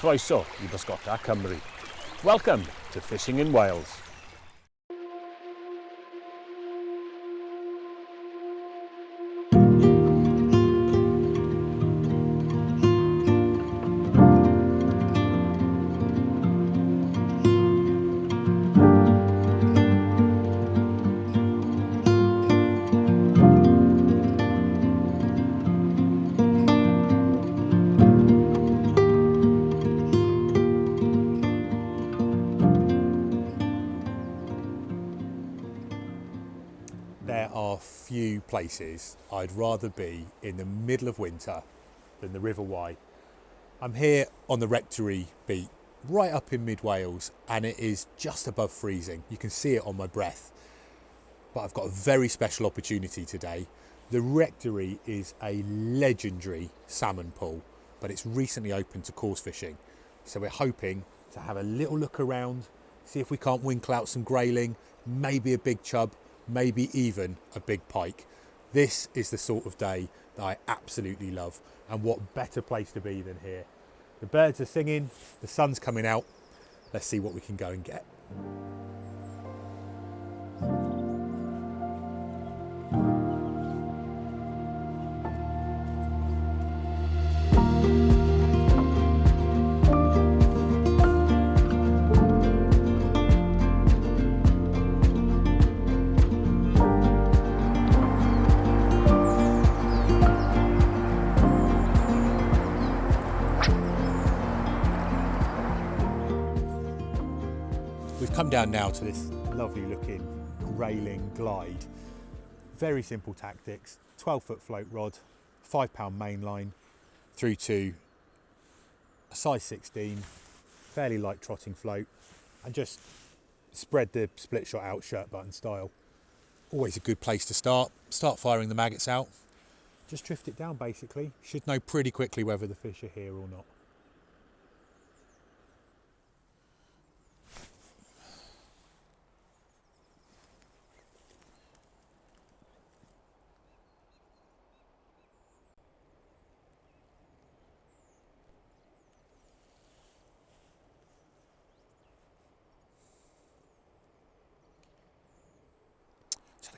Croeso I Bysgota Cymru. Welcome to Fishing in Wales. There are few places I'd rather be in the middle of winter than the River Wye. I'm here on the Rectory beat, right up in mid Wales, and it is just above freezing. You can see it on my breath. But I've got a very special opportunity today. The Rectory is a legendary salmon pool, but it's recently opened to coarse fishing. So we're hoping to have a little look around, see if we can't winkle out some grayling, maybe a big chub, maybe even a big pike. This is the sort of day that I absolutely love, and what better place to be than here. The birds are singing, the sun's coming out. Let's see what we can go and get. We've come down now to this lovely looking grayling glide. Very simple tactics, 12-foot float rod, 5-pound main line through to a size 16, fairly light trotting float, and just spread the split shot out shirt button style. Always a good place to start firing the maggots out. Just drift it down basically. Should know pretty quickly whether the fish are here or not.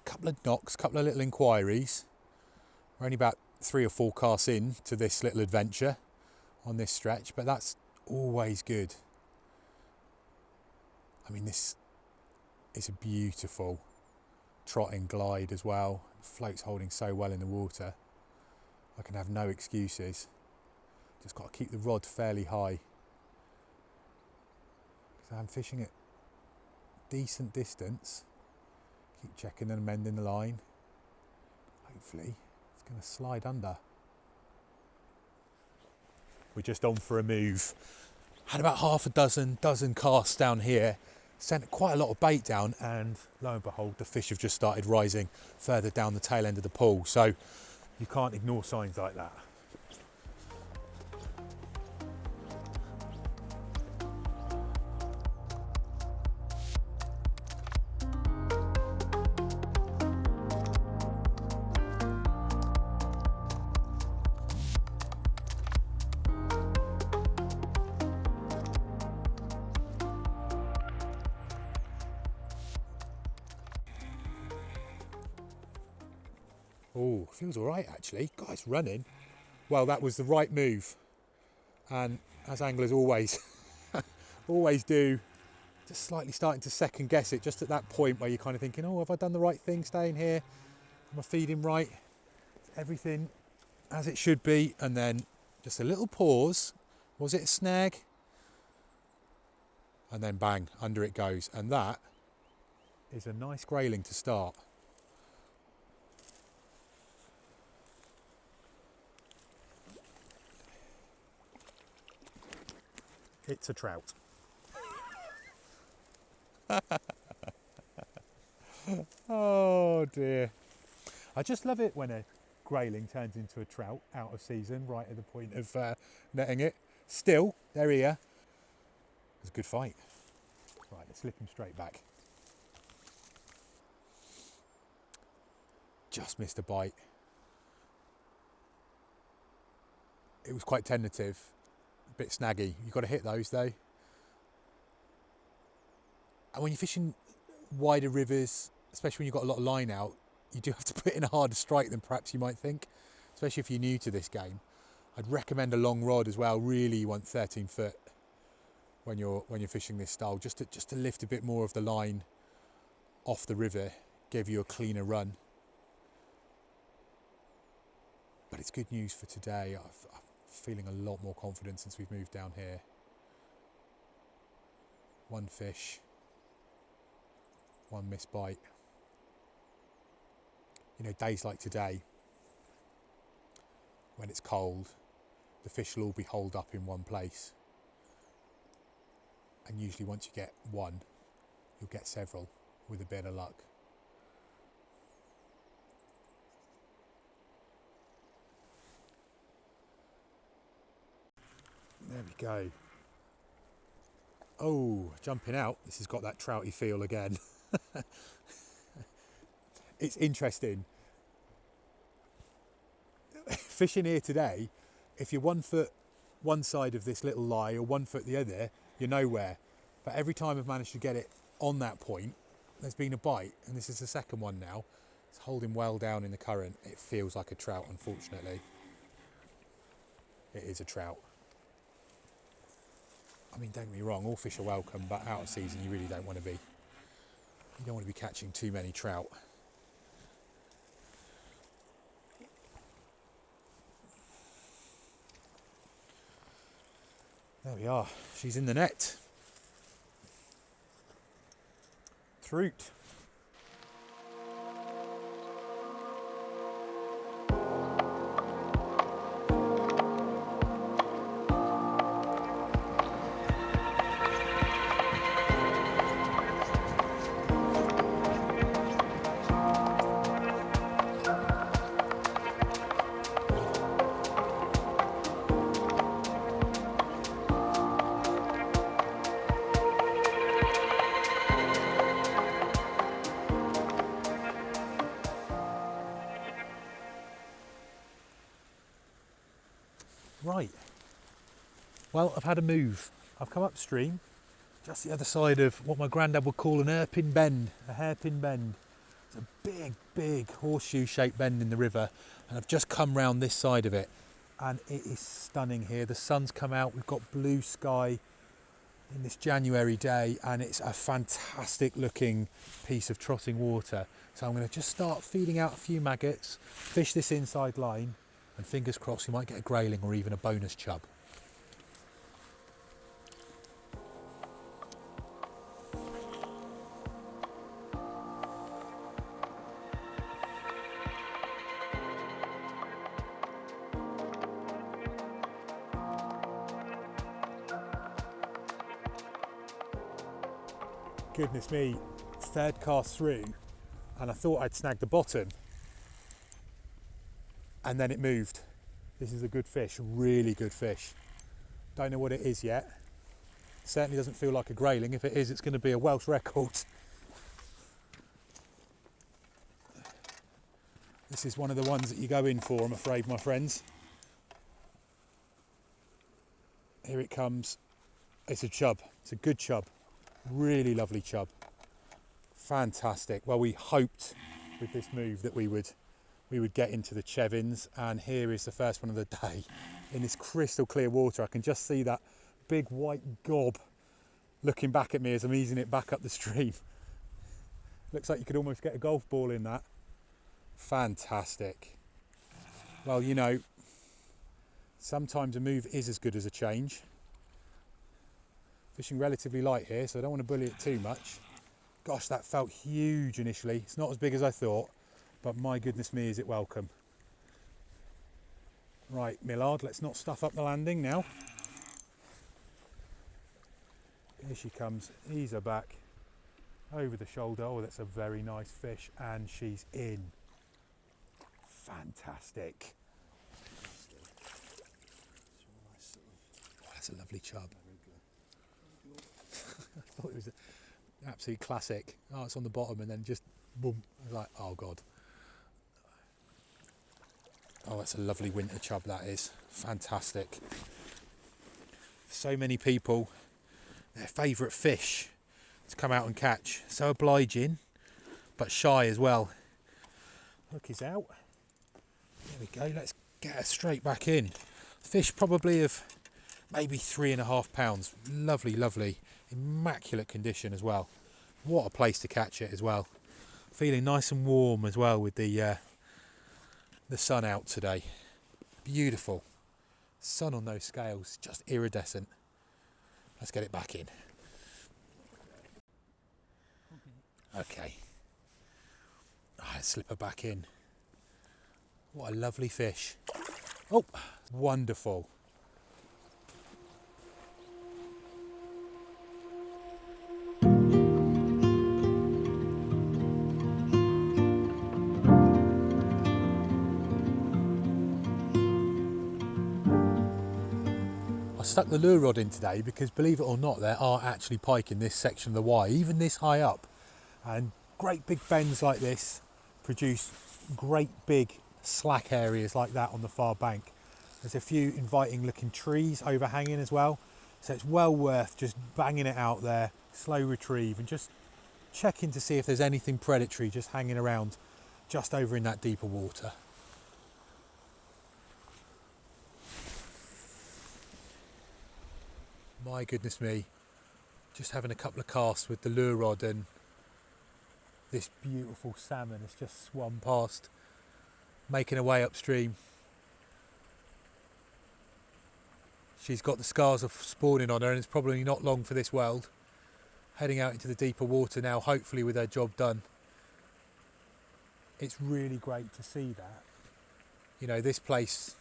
Couple of knocks, couple of little inquiries. We're only about 3 or 4 casts in to this little adventure on this stretch, but that's always good. I mean, this is a beautiful trotting glide as well. The float's holding so well in the water. I can have no excuses. Just got to keep the rod fairly high, because I'm fishing at decent distance. Keep checking and mending the line. Hopefully it's going to slide under. We're just on for a move. Had about half a dozen casts down here. Sent quite a lot of bait down, and lo and behold, the fish have just started rising further down the tail end of the pool. So you can't ignore signs like that. Oh, feels all right actually. Guy's running. Well, that was the right move. And as anglers always do, just slightly starting to second guess it, just at that point where you're kind of thinking, oh, have I done the right thing staying here? Am I feeding right? Everything as it should be. And then just a little pause. Was it a snag? And then bang, under it goes. And that is a nice grayling to start. It's a trout. Oh dear. I just love it when a grayling turns into a trout out of season, right at the point of netting it. Still, they're here. It was a good fight. Right, let's slip him straight back. Just missed a bite. It was quite tentative. a bit snaggy. You've got to hit those though. And when you're fishing wider rivers, especially when you've got a lot of line out, you do have to put in a harder strike than perhaps you might think, especially if you're new to this game. I'd recommend a long rod as well. Really, you want 13 foot when you're fishing this style, just to lift a bit more of the line off the river, give you a cleaner run. But it's good news for today. I'm feeling a lot more confident since we've moved down here. One fish, one missed bite. You know, days like today, when it's cold, the fish will all be holed up in one place. And usually once you get one, you'll get several with a bit of luck. There we go. Oh, jumping out. This has got that trouty feel again. It's interesting. Fishing here today, if you're 1 foot one side of this little lie or 1 foot the other, you're nowhere. But every time I've managed to get it on that point, there's been a bite, and this is the second one now. It's holding well down in the current. It feels like a trout, unfortunately. It is a trout. I mean, don't get me wrong, all fish are welcome, but out of season you really don't want to be. You don't want to be catching too many trout. There we are, she's in the net. Trout. Right, well, I've had a move. I've come upstream, just the other side of what my granddad would call an hairpin bend, a hairpin bend. It's a big, big horseshoe-shaped bend in the river, and I've just come round this side of it, and it is stunning here. The sun's come out, we've got blue sky in this January day, and it's a fantastic looking piece of trotting water. So I'm going to just start feeding out a few maggots, fish this inside line, and fingers crossed we might get a grayling or even a bonus chub. Goodness me, third cast through, and I thought I'd snagged the bottom, and then it moved. This is a good fish, really good fish. Don't know what it is yet. Certainly doesn't feel like a grayling. If it is, it's going to be a Welsh record. This is one of the ones that you go in for, I'm afraid, my friends. Here it comes. It's a chub. It's a good chub. Really lovely chub. Fantastic. Well, we hoped with this move that we would get into the Chevins, and here is the first one of the day in this crystal clear water. I can just see that big white gob looking back at me as I'm easing it back up the stream. Looks like you could almost get a golf ball in that. Fantastic. Well, you know, sometimes a move is as good as a change. Fishing relatively light here, so I don't want to bully it too much. Gosh, that felt huge initially. It's not as big as I thought, but my goodness me, is it welcome. Right, Millard, let's not stuff up the landing now. Here she comes, ease her back, over the shoulder. Oh, that's a very nice fish, and she's in. Fantastic. Oh, that's a lovely chub. I thought it was an absolute classic. Oh, it's on the bottom and then just boom. I was like, oh God. Oh, that's a lovely winter chub, that is. Fantastic. So many people, their favourite fish to come out and catch. So obliging, but shy as well. Look, he's out. There we go, let's get her straight back in. Fish probably of maybe 3.5 pounds. Lovely, lovely, immaculate condition as well. What a place to catch it as well. Feeling nice and warm as well with the sun out today. Beautiful. Sun on those scales, just iridescent. Let's get it back in. Okay. Let's slip her back in. What a lovely fish. Oh, wonderful. I stuck the lure rod in today because, believe it or not, there are actually pike in this section of the Wye, even this high up. And great big bends like this produce great big slack areas like that on the far bank. There's a few inviting looking trees overhanging as well, so it's well worth just banging it out there, slow retrieve, and just checking to see if there's anything predatory just hanging around just over in that deeper water. My goodness me, just having a couple of casts with the lure rod and this beautiful salmon has just swum past, making her way upstream. She's got the scars of spawning on her and it's probably not long for this world. Heading out into the deeper water now, hopefully with her job done. It's really great to see that. You know, this place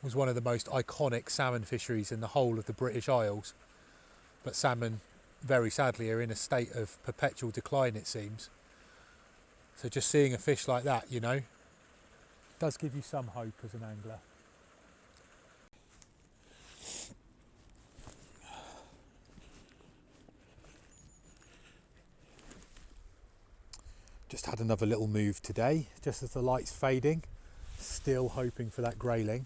was one of the most iconic salmon fisheries in the whole of the British Isles. But salmon, very sadly, are in a state of perpetual decline, it seems. So just seeing a fish like that, you know, does give you some hope as an angler. Just had another little move today, just as the light's fading, still hoping for that grayling.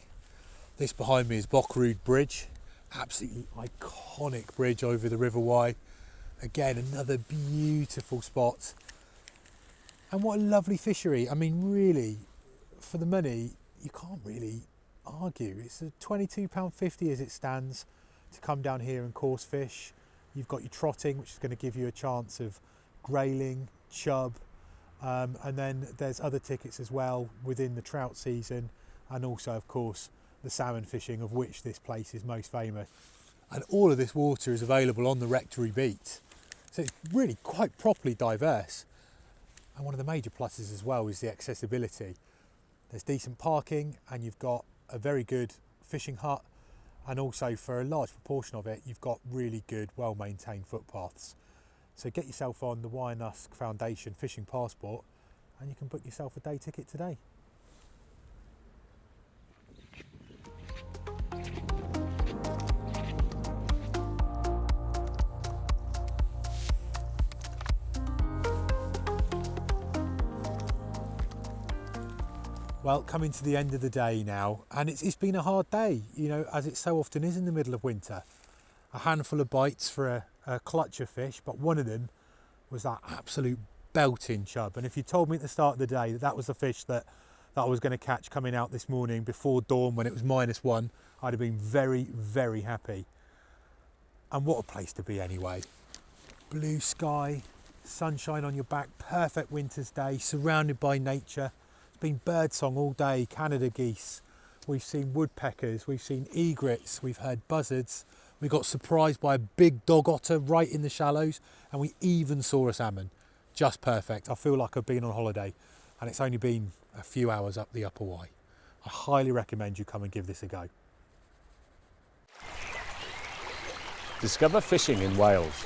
This behind me is Boughrood Bridge, absolutely iconic bridge over the River Wye. Again, another beautiful spot. And what a lovely fishery. I mean, really, for the money, you can't really argue. It's a £22.50 as it stands to come down here and coarse fish. You've got your trotting, which is going to give you a chance of grayling, chub, and then there's other tickets as well within the trout season, and also, of course, the salmon fishing, of which this place is most famous. And all of this water is available on the Rectory beat, so it's really quite properly diverse. And one of the major pluses as well is the accessibility. There's decent parking and you've got a very good fishing hut, and also for a large proportion of it you've got really good, well-maintained footpaths. So get yourself on the Wye Foundation Fishing Passport and you can book yourself a day ticket today. Well, coming to the end of the day now, and it's been a hard day, you know, as it so often is in the middle of winter. A handful of bites for a clutch of fish, but one of them was that absolute belting chub. And if you told me at the start of the day that that was the fish that I was going to catch coming out this morning before dawn when it was -1, I'd have been very, very happy. And what a place to be anyway. Blue sky, sunshine on your back, perfect winter's day, surrounded by nature. It's been birdsong all day, Canada geese. We've seen woodpeckers, we've seen egrets, we've heard buzzards. We got surprised by a big dog otter right in the shallows, and we even saw a salmon. Just perfect. I feel like I've been on holiday, and it's only been a few hours up the Upper Wye. I highly recommend you come and give this a go. Discover fishing in Wales